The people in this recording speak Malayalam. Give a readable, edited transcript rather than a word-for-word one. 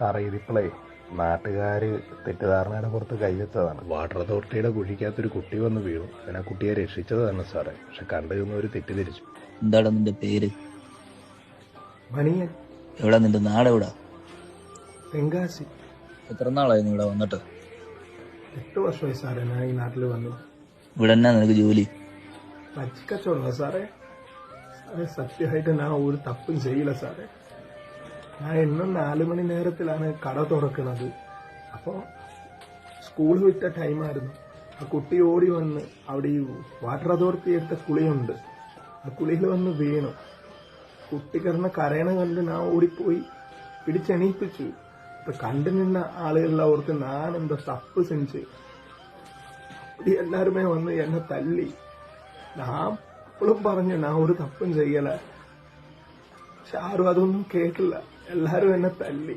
സാറേ ഇതിപ്പോളേ നാട്ടുകാര് തെറ്റിദ്ധാരണയുടെ പുറത്ത് കൈവച്ചതാണ്. വാട്ടർ അതോറിറ്റിയുടെ കുഴിക്കകത്തൊരു കുട്ടി വന്ന് വീണു. ഞാൻ ആ കുട്ടിയെ രക്ഷിച്ചത് തന്നെ സാറേ. പക്ഷെ കണ്ടുവന്നവര് തെറ്റിദ്ധരിച്ചു. എന്താടാ നിന്റെ പേര്? മണിയൻ. എവിടാ നിന്റെ നാട്? എവിടാ? തെങ്കാശി. എത്ര നാളായി നീ ഇവിടെ വന്നിട്ട്? 8 വർഷമായി സാറേ ഞാൻ ഈ നാട്ടിൽ വന്നു. ഇവിടെ എന്നാ നിനക്ക് ജോലി? പച്ചിക്കച്ചവടം സാറേ. സാറേ സത്യമായിട്ട് ഞാൻ ഒരു തപ്പും ചെയ്യില്ല സാറേ. ഞാൻ എന്നും 4 മണി നേരത്തിലാണ് കട തുറക്കുന്നത്. അപ്പോൾ സ്കൂൾ വിട്ട ടൈമായിരുന്നു. ആ കുട്ടി ഓടി വന്ന് അവിടെ ഈ വാട്ടർ അതോറിറ്റി എടുത്ത കുളിയുണ്ട്, ആ കുളിയിൽ വന്ന് വീണു. കുട്ടി കിടന്ന് കരയണ കണ്ട് ഞാൻ ഓടിപ്പോയി പിടിച്ചെണീപ്പിച്ചു. ഇപ്പൊ കണ്ടു നിന്ന ആളുകളുടെ ഓർത്ത് ഞാൻ എന്തോ തപ്പ് സെഞ്ച് അവിടെ എല്ലാരുമേ വന്ന് എന്നെ തല്ലി. ഞാൻ ഇപ്പോഴും പറഞ്ഞു ഞാൻ ഒരു തപ്പും ചെയ്യല. പക്ഷെ ആരും അതൊന്നും കേട്ടില്ല. എല്ലാരും എന്നെ തല്ലി.